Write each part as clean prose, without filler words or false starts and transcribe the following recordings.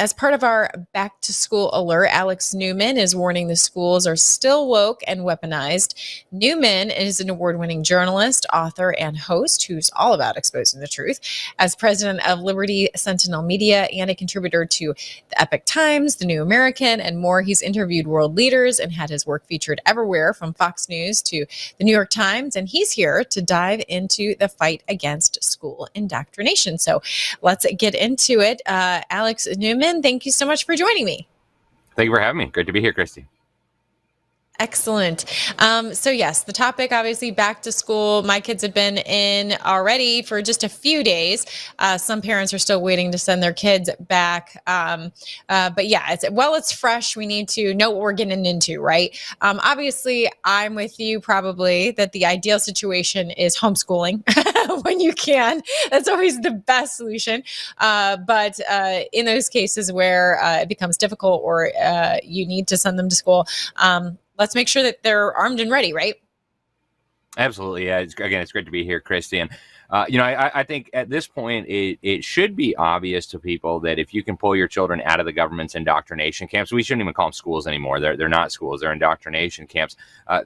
as part of our back to school alert, Alex Newman is warning the schools are still woke and weaponized. Newman is an award-winning journalist, author, and host who's all about exposing the truth. As president of Liberty Sentinel Media and a contributor to the Epoch Times, The New American, and more, he's interviewed world leaders and had his work featured everywhere from Fox News to the New York Times. And he's here to dive into the fight against school indoctrination. So let's get into it. Alex Newman, thank you so much for joining me. Thank you for having me. Great to be here, Kristi. Excellent. So yes, the topic, obviously, back to school. My kids have been in already for just a few days. Some parents are still waiting to send their kids back. But yeah, it's fresh. We need to know what we're getting into, right? Obviously, I'm with you probably that the ideal situation is homeschooling when you can. That's always the best solution. But in those cases where it becomes difficult or you need to send them to school, let's make sure that they're armed and ready, right? Absolutely. Yeah. It's great to be here, Kristi. And, I think at this point, it should be obvious to people that if you can pull your children out of the government's indoctrination camps, we shouldn't even call them schools anymore. They're not schools. They're indoctrination camps.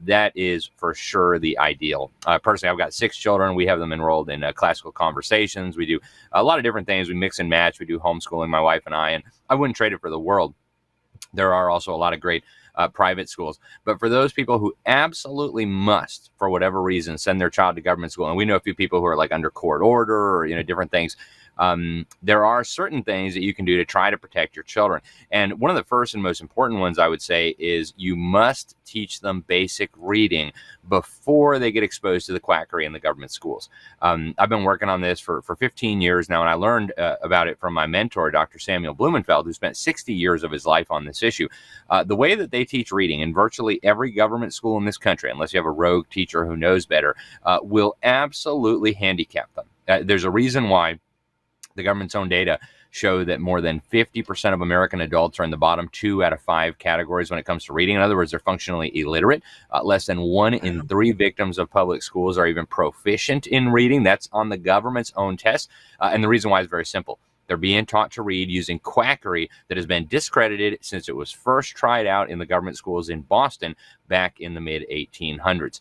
That is for sure the ideal. Personally, I've got 6 children. We have them enrolled in classical conversations. We do a lot of different things. We mix and match. We do homeschooling, my wife and I, and I wouldn't trade it for the world. There are also a lot of great private schools. But for those people who absolutely must, for whatever reason, send their child to government school, and we know a few people who are like under court order or, different things, there are certain things that you can do to try to protect your children. And one of the first and most important ones, I would say, is you must teach them basic reading before they get exposed to the quackery in the government schools. I've been working on this for 15 years now, and I learned about it from my mentor, Dr. Samuel Blumenfeld, who spent 60 years of his life on this issue. The way that they teach reading in virtually every government school in this country, unless you have a rogue teacher who knows better, will absolutely handicap them. There's a reason why the government's own data show that more than 50% of American adults are in the bottom 2 out of 5 categories when it comes to reading. In other words, they're functionally illiterate. Less than 1 in 3 victims of public schools are even proficient in reading. That's on the government's own test. And the reason why is very simple. They're being taught to read using quackery that has been discredited since it was first tried out in the government schools in Boston back in the mid-1800s.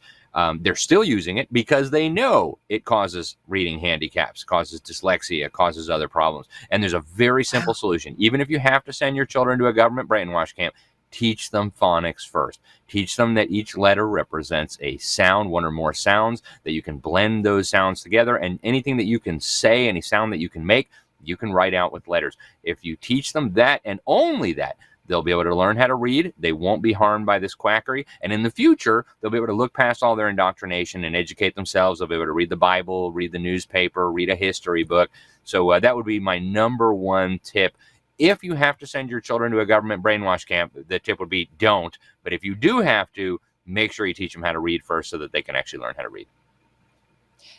They're still using it because they know it causes reading handicaps, causes dyslexia, causes other problems. And there's a very simple solution. Even if you have to send your children to a government brainwash camp, teach them phonics first. Teach them that each letter represents a sound, 1 or more sounds, that you can blend those sounds together, and anything that you can say, any sound that you can make, you can write out with letters. If you teach them that and only that, they'll be able to learn how to read. They won't be harmed by this quackery. And in the future, they'll be able to look past all their indoctrination and educate themselves. They'll be able to read the Bible, read the newspaper, read a history book. So that would be my number 1 tip. If you have to send your children to a government brainwash camp, the tip would be don't. But if you do have to, make sure you teach them how to read first so that they can actually learn how to read.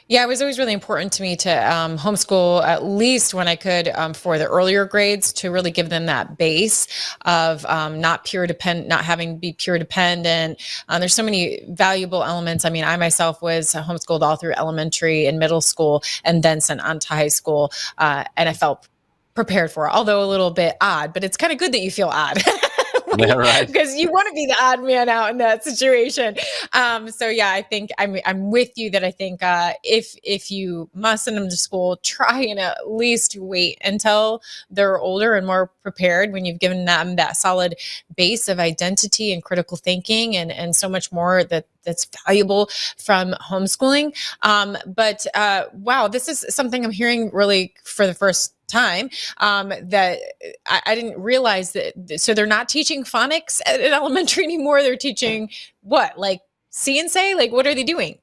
Yeah, it was always really important to me to homeschool, at least when I could, for the earlier grades, to really give them that base of not having to be peer dependent. There's so many valuable elements. I mean, I myself was homeschooled all through elementary and middle school, and then sent on to high school, and I felt prepared for it, although a little bit odd. But it's kind of good that you feel odd. Yeah, right. Because you want to be the odd man out in that situation. So yeah, I think I'm with you that I think if you must send them to school, try and at least wait until they're older and more prepared, when you've given them that solid base of identity and critical thinking and so much more that's valuable from homeschooling. But wow, this is something I'm hearing really for the first time, that I didn't realize that. So they're not teaching phonics at elementary anymore. They're teaching what, like see and say? Like, what are they doing?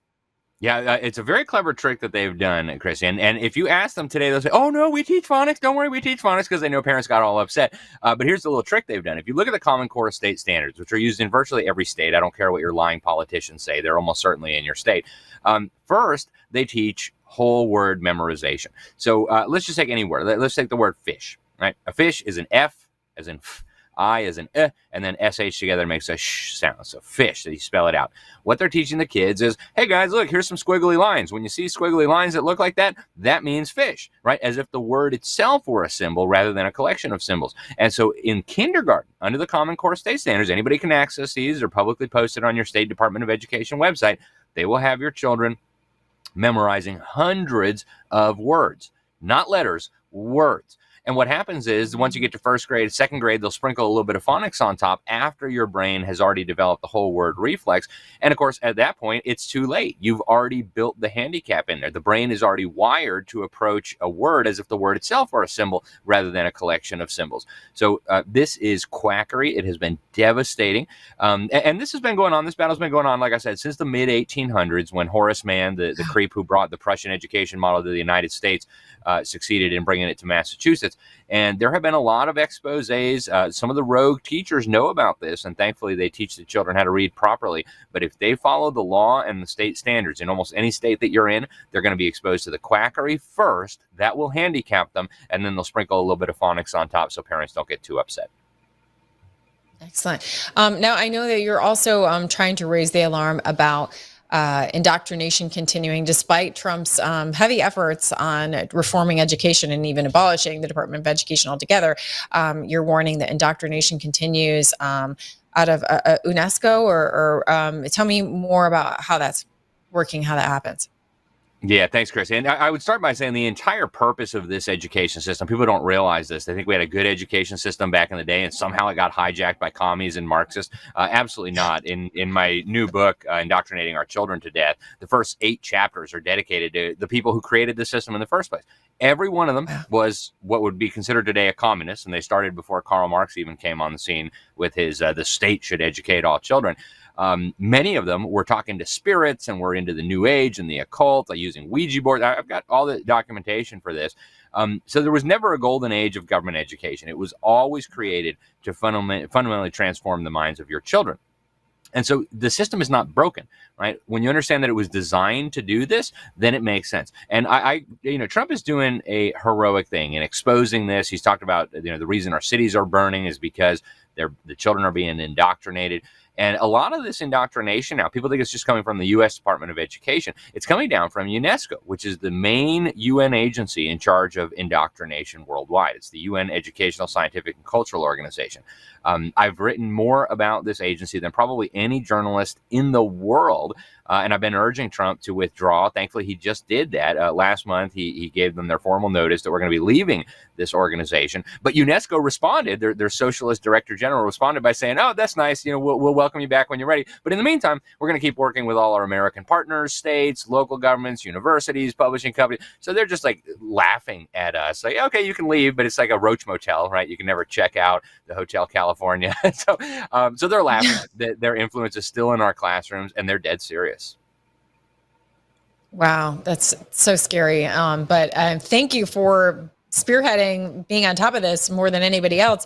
Yeah, it's a very clever trick that they've done, Kristi. And if you ask them today, they'll say, oh, no, we teach phonics. Don't worry, we teach phonics, because they know parents got all upset. But here's the little trick they've done. If you look at the Common Core state standards, which are used in virtually every state, I don't care what your lying politicians say, they're almost certainly in your state. First, they teach whole word memorization. So let's just take any word. Let's take the word fish, right? A fish is an F as in f. I as an and then sh together makes a sh sound. So fish, so you spell it out. What they're teaching the kids is, hey guys, look, here's some squiggly lines. When you see squiggly lines that look like that, that means fish, right? As if the word itself were a symbol rather than a collection of symbols. And so in kindergarten, under the Common Core state standards, anybody can access these. They're publicly posted on your State Department of Education website. They will have your children memorizing hundreds of words, not letters, words. And what happens is once you get to first grade, second grade, they'll sprinkle a little bit of phonics on top after your brain has already developed the whole word reflex. And of course, at that point, it's too late. You've already built the handicap in there. The brain is already wired to approach a word as if the word itself were a symbol rather than a collection of symbols. So this is quackery. It has been devastating. And this has been going on. This battle's been going on, like I said, since the mid-1800s when Horace Mann, the creep who brought the Prussian education model to the United States, succeeded in bringing it to Massachusetts. And there have been a lot of exposés. Some of the rogue teachers know about this, and thankfully they teach the children how to read properly. But if they follow the law and the state standards in almost any state that you're in, they're going to be exposed to the quackery first. That will handicap them, and then they'll sprinkle a little bit of phonics on top so parents don't get too upset. Excellent. Now, I know that you're also trying to raise the alarm about indoctrination continuing despite Trump's heavy efforts on reforming education and even abolishing the Department of Education altogether. You're warning that indoctrination continues out of UNESCO, or tell me more about how that's working, how that happens. Yeah, thanks, Chris. And I would start by saying the entire purpose of this education system, people don't realize this. They think we had a good education system back in the day and somehow it got hijacked by commies and Marxists. Absolutely not. In my new book, Indoctrinating Our Children to Death, the first 8 chapters are dedicated to the people who created the system in the first place. Every one of them was what would be considered today a communist, and they started before Karl Marx even came on the scene with his the state should educate all children. Many of them were talking to spirits and were into the New Age and the occult, using Ouija boards. I've got all the documentation for this. So there was never a golden age of government education. It was always created to fundamentally transform the minds of your children. And so the system is not broken, right? When you understand that it was designed to do this, then it makes sense. And Trump is doing a heroic thing in exposing this. He's talked about, the reason our cities are burning is because the children are being indoctrinated. And a lot of this indoctrination now, people think it's just coming from the U.S. Department of Education. It's coming down from UNESCO, which is the main UN agency in charge of indoctrination worldwide. It's the UN Educational, Scientific, and Cultural Organization. I've written more about this agency than probably any journalist in the world. And I've been urging Trump to withdraw. Thankfully, he just did that. Last month, he gave them their formal notice that we're going to be leaving this organization. But UNESCO responded, their socialist director general responded by saying, oh, that's nice. We'll welcome you back when you're ready. But in the meantime, we're going to keep working with all our American partners, states, local governments, universities, publishing companies. So they're just like laughing at us. Like, okay, you can leave, but it's like a roach motel, right? You can never check out the Hotel California. So they're laughing. Their influence is still in our classrooms, and they're dead serious. Wow, that's so scary. But thank you for spearheading, being on top of this more than anybody else,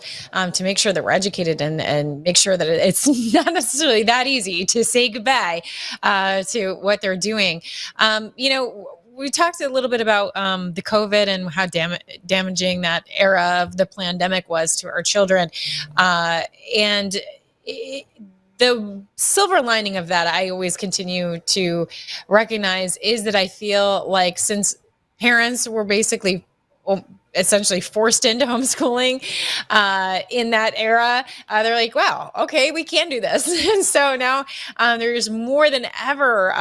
to make sure that we're educated and make sure that it's not necessarily that easy to say goodbye to what they're doing. We talked a little bit about the COVID and how damaging that era of the pandemic was to our children. The silver lining of that, I always continue to recognize, is that I feel like since parents were basically essentially forced into homeschooling in that era, they're like, wow, okay, we can do this. And so now there's more than ever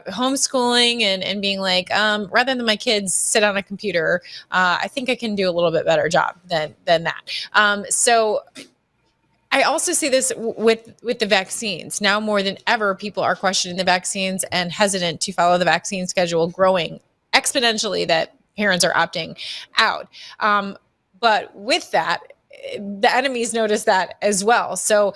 homeschooling and being like, rather than my kids sit on a computer, I think I can do a little bit better job than that. So I also see this with the vaccines. Now more than ever, people are questioning the vaccines and hesitant to follow the vaccine schedule, growing exponentially that parents are opting out. But with that, the enemies notice that as well. So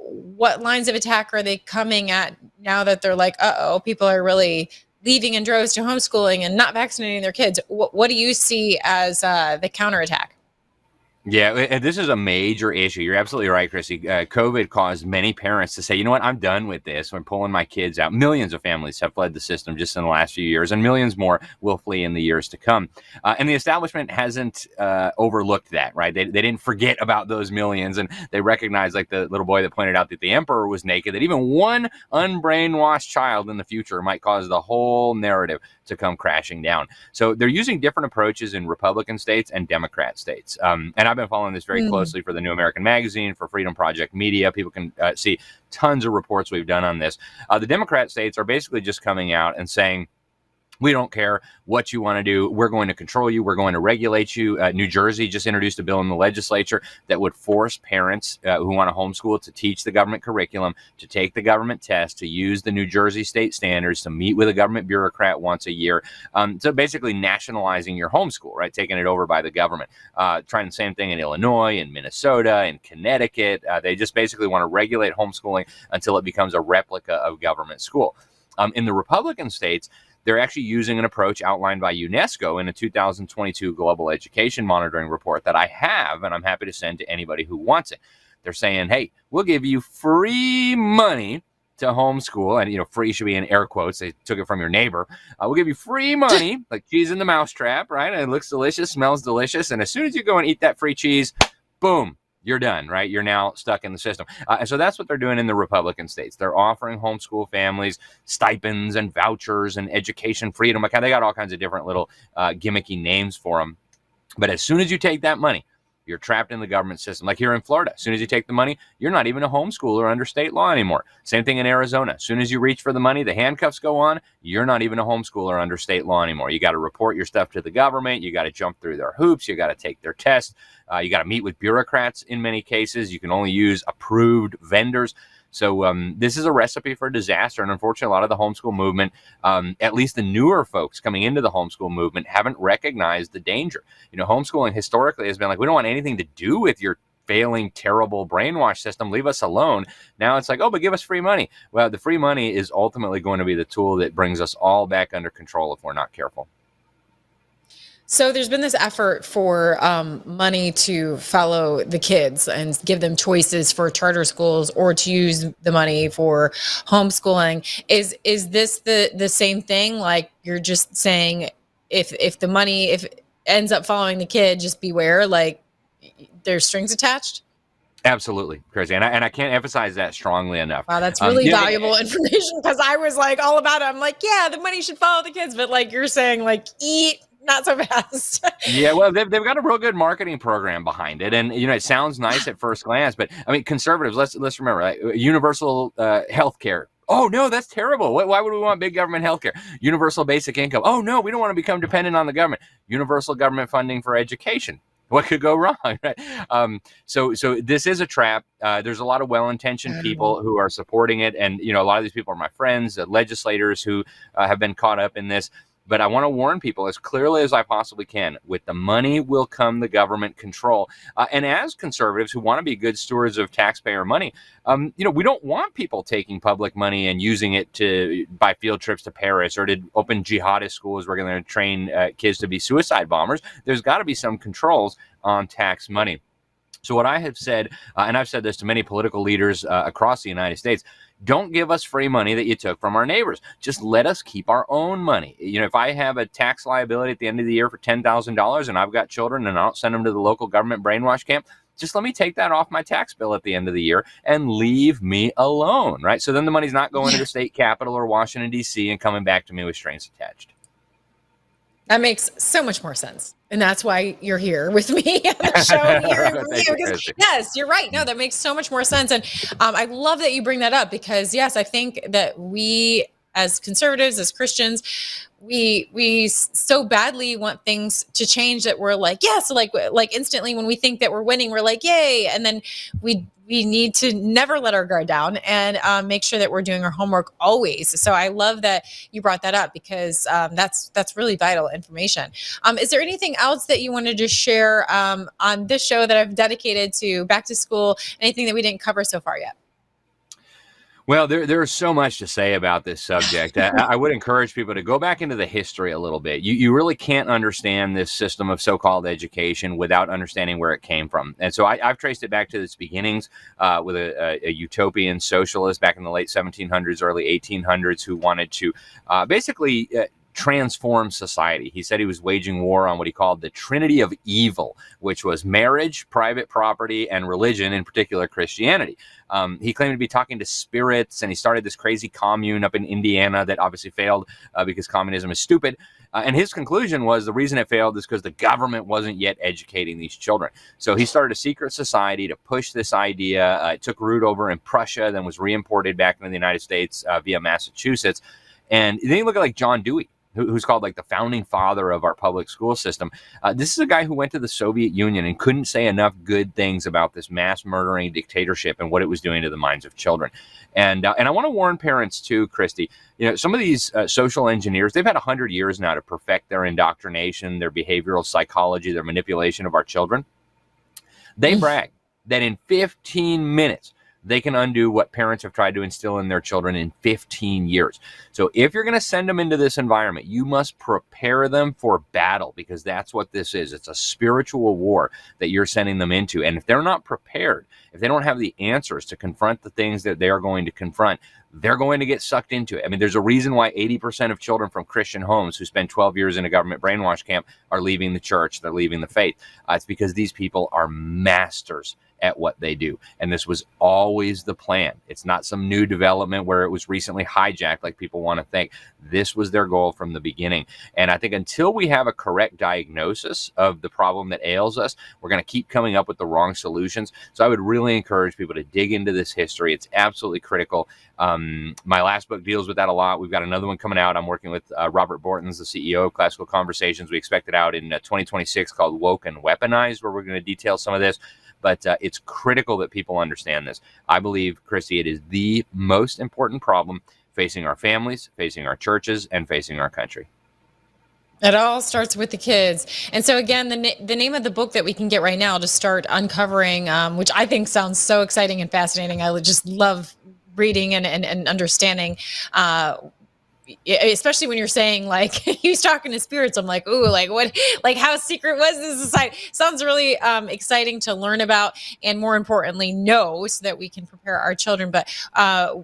what lines of attack are they coming at now that they're like, people are really leaving in droves to homeschooling and not vaccinating their kids? What do you see as the counterattack? Yeah, and this is a major issue. You're absolutely right, Kristi. COVID caused many parents to say, you know what, I'm done with this. I'm pulling my kids out. Millions of families have fled the system just in the last few years, and millions more will flee in the years to come. And the establishment hasn't overlooked that, right? They didn't forget about those millions, and they recognize, like the little boy that pointed out that the emperor was naked, that even one unbrainwashed child in the future might cause the whole narrative to come crashing down. So they're using different approaches in Republican states and Democrat states. And I've been following this very closely for the New American Magazine, for Freedom Project Media. People can see tons of reports we've done on this. The Democrat states are basically just coming out and saying, we don't care what you want to do. We're going to control you. We're going to regulate you. New Jersey just introduced a bill in the legislature that would force parents who want to homeschool to teach the government curriculum, to take the government test, to use the New Jersey state standards, to meet with a government bureaucrat once a year. So basically nationalizing your homeschool, right? Taking it over by the government. Trying the same thing in Illinois, in Minnesota, in Connecticut. They just basically want to regulate homeschooling until it becomes a replica of government school. In the Republican states, they're actually using an approach outlined by UNESCO in a 2022 Global Education Monitoring report that I have, and I'm happy to send to anybody who wants it. They're saying, hey, we'll give you free money to homeschool, and free should be in air quotes. They took it from your neighbor. We'll give you free money, like cheese in the mousetrap, right? And it looks delicious, smells delicious, and as soon as you go and eat that free cheese, boom, you're done, right? You're now stuck in the system. And so that's what they're doing in the Republican states. They're offering homeschool families stipends and vouchers and education freedom. They got all kinds of different little gimmicky names for them. But as soon as you take that money, you're trapped in the government system. Like here in Florida, as soon as you take the money, you're not even a homeschooler under state law anymore. Same thing in Arizona. As soon as you reach for the money, the handcuffs go on. You're not even a homeschooler under state law anymore. You got to report your stuff to the government. You got to jump through their hoops. You got to take their tests. You got to meet with bureaucrats in many cases. You can only use approved vendors. So this is a recipe for disaster. And unfortunately, a lot of the homeschool movement, at least the newer folks coming into the homeschool movement, haven't recognized the danger. Homeschooling historically has been like, we don't want anything to do with your failing, terrible brainwash system. Leave us alone. Now it's like, oh, but give us free money. Well, the free money is ultimately going to be the tool that brings us all back under control if we're not careful. So there's been this effort for money to follow the kids and give them choices for charter schools or to use the money for homeschooling. Is this the same thing? Like you're just saying, if the money ends up following the kid, just beware. Like there's strings attached. Absolutely, Kristi, and I can't emphasize that strongly enough. Wow, that's really valuable information because I was like all about it. I'm like, yeah, the money should follow the kids, but like you're saying, like eat. Not so fast. Yeah, well, they've got a real good marketing program behind it, and it sounds nice at first glance, but I mean, conservatives. Let's remember, right? Universal health care. Oh no, that's terrible. Why would we want big government health care? Universal basic income. Oh no, we don't want to become dependent on the government. Universal government funding for education. What could go wrong, right? So this is a trap. There's a lot of well-intentioned people who are supporting it, and a lot of these people are my friends, legislators who have been caught up in this. But I want to warn people as clearly as I possibly can, with the money will come the government control. And as conservatives who want to be good stewards of taxpayer money, we don't want people taking public money and using it to buy field trips to Paris or to open jihadist schools. We're going to train kids to be suicide bombers. There's got to be some controls on tax money. So what I have said, and I've said this to many political leaders across the United States, don't give us free money that you took from our neighbors. Just let us keep our own money. If I have a tax liability at the end of the year for $10,000 and I've got children and I don't send them to the local government brainwash camp, just let me take that off my tax bill at the end of the year and leave me alone, right? So then the money's not going to the state capitol or Washington, D.C. and coming back to me with strings attached. That makes so much more sense. And that's why you're here with me on the show. Yes, you're right. No, that makes so much more sense. And I love that you bring that up because, yes, I think that we as conservatives, as Christians, we so badly want things to change that we're like, yes, like instantly when we think that we're winning, we're like, yay. And then we need to never let our guard down and make sure that we're doing our homework always. So I love that you brought that up because that's really vital information. Is there anything else that you wanted to share on this show that I've dedicated to back to school? Anything that we didn't cover so far yet? Well, there's so much to say about this subject. I would encourage people to go back into the history a little bit. You really can't understand this system of so-called education without understanding where it came from. And so I've traced it back to its beginnings with a utopian socialist back in the late 1700s, early 1800s, who wanted to basically transform society. He said he was waging war on what he called the Trinity of Evil, which was marriage, private property, and religion, in particular Christianity. He claimed to be talking to spirits, and he started this crazy commune up in Indiana that obviously failed because communism is stupid. And his conclusion was the reason it failed is because the government wasn't yet educating these children. So he started a secret society to push this idea. It took root over in Prussia, then was reimported back into the United States via Massachusetts. And then you look at like John Dewey, who's called like the founding father of our public school system. This is a guy who went to the Soviet Union and couldn't say enough good things about this mass murdering dictatorship and what it was doing to the minds of children. And I want to warn parents too, Kristi, some of these social engineers, they've had 100 years now to perfect their indoctrination, their behavioral psychology, their manipulation of our children. They brag that in 15 minutes, they can undo what parents have tried to instill in their children in 15 years. So if you're going to send them into this environment, you must prepare them for battle, because that's what this is. It's a spiritual war that you're sending them into. And if they're not prepared, if they don't have the answers to confront the things that they're going to confront, they're going to get sucked into it. I mean, there's a reason why 80% of children from Christian homes who spend 12 years in a government brainwash camp are leaving the church, they're leaving the faith. It's because these people are masters at what they do. And this was always the plan. It's not some new development where it was recently hijacked like people want to think. This was their goal from the beginning. And I think until we have a correct diagnosis of the problem that ails us, we're going to keep coming up with the wrong solutions. So I would really encourage people to dig into this history. It's absolutely critical. My last book deals with that a lot. We've got another one coming out. I'm working with Robert Bortons, the CEO of Classical Conversations. We expect it out in 2026 called Woke and Weaponized, where we're going to detail some of this. But it's critical that people understand this. I believe, Kristi, it is the most important problem facing our families, facing our churches, and facing our country. It all starts with the kids. And so again, the name of the book that we can get right now to start uncovering, which I think sounds so exciting and fascinating. I would just love reading and understanding, especially when you're saying like he's talking to spirits. I'm like, ooh, like what, like how secret was this society? Sounds really exciting to learn about, and more importantly, know, so that we can prepare our children. But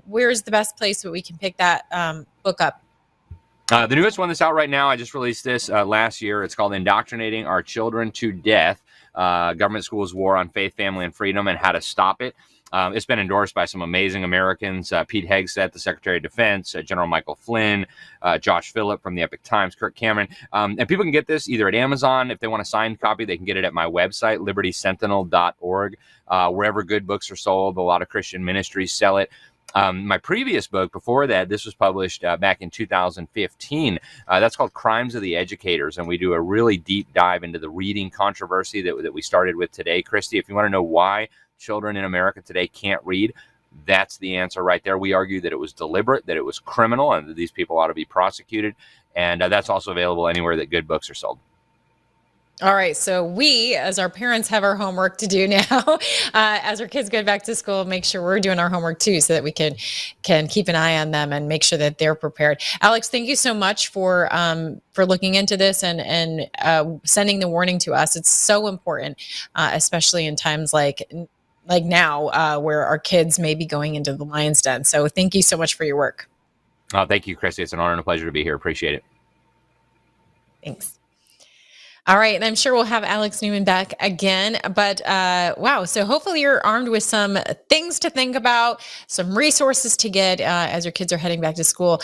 where's the best place that we can pick that book up? The newest one that's out right now, I just released this last year. It's called Indoctrinating Our Children to Death, Government Schools' War on Faith, Family, and Freedom, and How to Stop It. It's been endorsed by some amazing Americans, Pete Hegseth, the Secretary of Defense, General Michael Flynn, Josh Phillip from the Epic Times, Kirk Cameron. And people can get this either at Amazon. If they want a signed copy, they can get it at my website, libertysentinel.org. Wherever good books are sold, a lot of Christian ministries sell it. My previous book before that, this was published back in 2015. That's called Crimes of the Educators. And we do a really deep dive into the reading controversy that we started with today. Kristi, if you want to know why children in America today can't read, that's the answer right there. We argue that it was deliberate, that it was criminal, and that these people ought to be prosecuted. And that's also available anywhere that good books are sold. All right. So we, as our parents, have our homework to do now. As our kids go back to school, make sure we're doing our homework too, so that we can keep an eye on them and make sure that they're prepared. Alex, thank you so much for looking into this and sending the warning to us. It's so important, especially in times like now, where our kids may be going into the lion's den. So thank you so much for your work. Thank you, Kristi. It's an honor and a pleasure to be here. Appreciate it. Thanks. All right. And I'm sure we'll have Alex Newman back again. But wow. So hopefully you're armed with some things to think about, some resources to get as your kids are heading back to school.